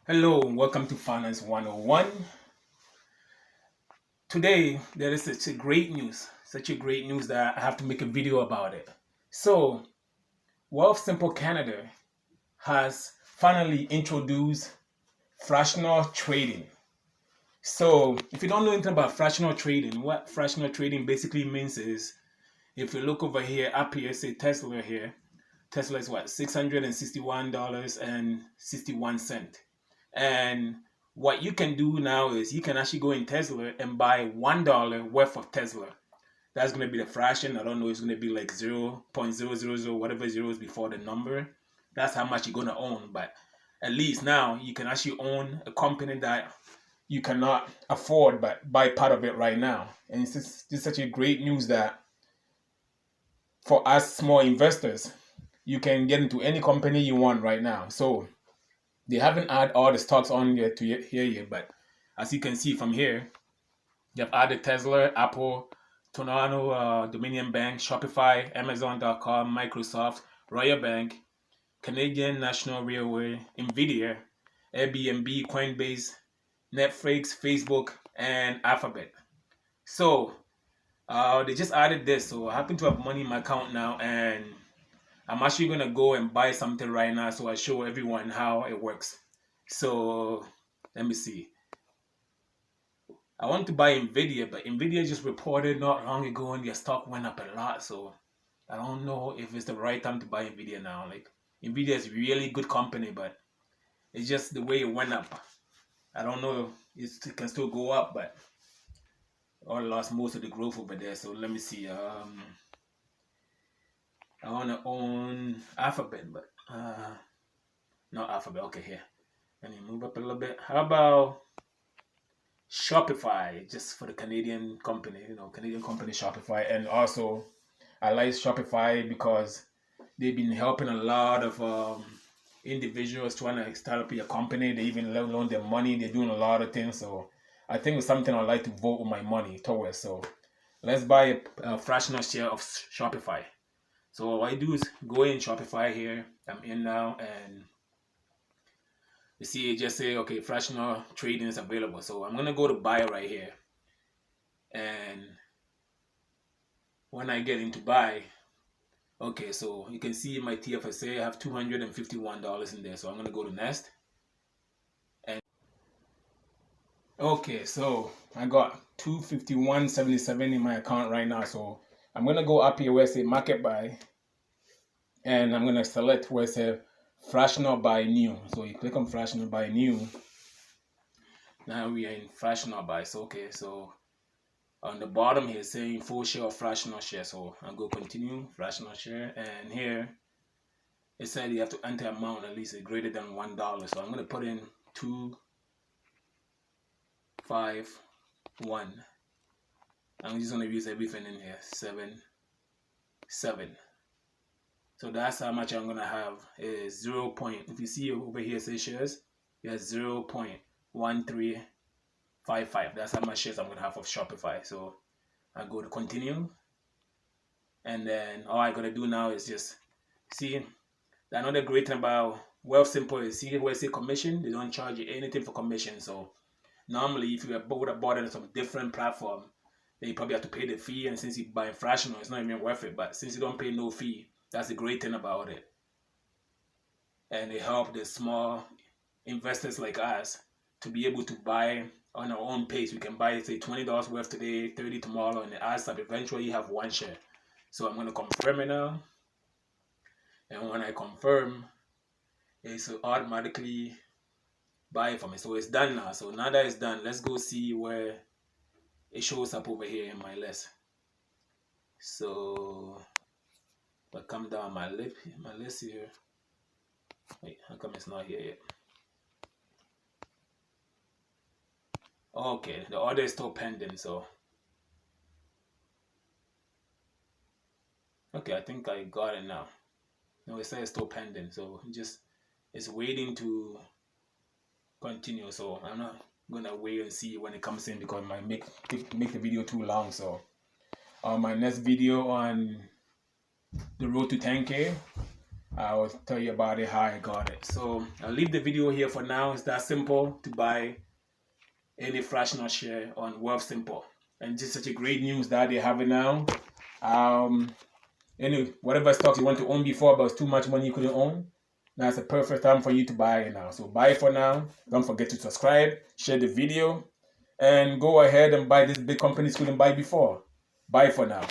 Hello, welcome to Finance 101. Today, there is such a great news that I have to make a video about it. So, Wealthsimple Canada has finally introduced fractional trading. So, if you don't know anything about fractional trading, what fractional trading basically means is if you look over here, up here, say Tesla here, Tesla is what, $661.61. And what you can do now is you can actually go in Tesla and buy $1 worth of Tesla. That's going to be the fraction. I don't know, it's going to be like 0.000, whatever zeros before the number. That's how much you're going to own. But at least now you can actually own a company that you cannot afford, but buy part of it right now. And it's such a great news that for us small investors, you can get into any company you want right now. So they haven't added all the stocks on here to here yet, but as you can see from here, they've added Tesla, Apple, Toronto, Dominion Bank, Shopify, Amazon.com, Microsoft, Royal Bank, Canadian National Railway, Nvidia, Airbnb, Coinbase, Netflix, Facebook, and Alphabet. So they just added this. So I happen to have money in my account now, and I'm actually gonna go and buy something right now, so I show everyone how it works. So let me see. I want to buy Nvidia, but Nvidia just reported not long ago and their stock went up a lot. So I don't know if it's the right time to buy Nvidia now. Like Nvidia is really good company, but it's just the way it went up. I don't know if it can still go up, but I lost most of the growth over there. So let me see. I want to own Alphabet, but not Alphabet. Okay, here. Let me move up a little bit. How about Shopify, just for the Canadian company, Canadian company Shopify. And also, I like Shopify because they've been helping a lot of individuals trying to start up a company. They even loan their money. They're doing a lot of things. So I think it's something I'd like to vote with my money towards. So let's buy a fractional share of Shopify. So what I do is go in Shopify here. I'm in now, and you see it just say, okay, fractional trading is available. So I'm gonna go to buy right here. And when I get into buy, okay, so you can see my TFSA, I have $251 in there. So I'm gonna go to next. And okay, so I got 251.77 in my account right now. So I'm gonna go up here where it say market buy, and I'm gonna select where it say fractional buy new. So you click on fractional buy new. Now we are in fractional buy. So okay, so on the bottom here saying full share or fractional share. So I'll go continue fractional share, and here it said you have to enter amount at least greater than $1. So I'm gonna put in 251. I'm just gonna use everything in here. 7. So that's how much I'm gonna have is 0. If you see over here say shares, yeah, 0.1355. That's how much shares I'm gonna have of Shopify. So I go to continue, and then all I gotta do now is just see. Another great thing about Wealthsimple is see where it say commission. They don't charge you anything for commission. So normally, if you would have bought it on some different platform, then you probably have to pay the fee. And since you buy fractional, it's not even worth it. But since you don't pay no fee, that's the great thing about it. And it helps the small investors like us to be able to buy on our own pace. We can buy, say, $20 worth today, 30 tomorrow, and it adds up. Eventually, you have one share. So I'm going to confirm it now. And when I confirm, it's automatically buy it for me. So it's done now. So now that it's done, let's go see where it shows up over here in my list. So if I come down my list here. Wait, how come it's not here yet? Okay, the order is still pending. So okay, I think I got it now. No, it says it's still pending. So it's waiting to continue. So I'm not gonna wait and see when it comes in because it might make the video too long. So on my next video on the road to 10K, I'll tell you about it, how I got it. So I'll leave the video here for now. It's that simple to buy any fractional share on Wealthsimple. And just such a great news that they have it now. Any whatever stocks you want to own before, but it's too much money you couldn't own, now it's a perfect time for you to buy it now. So buy it for now. Don't forget to subscribe, share the video, and go ahead and buy this big companies couldn't buy before. Buy for now.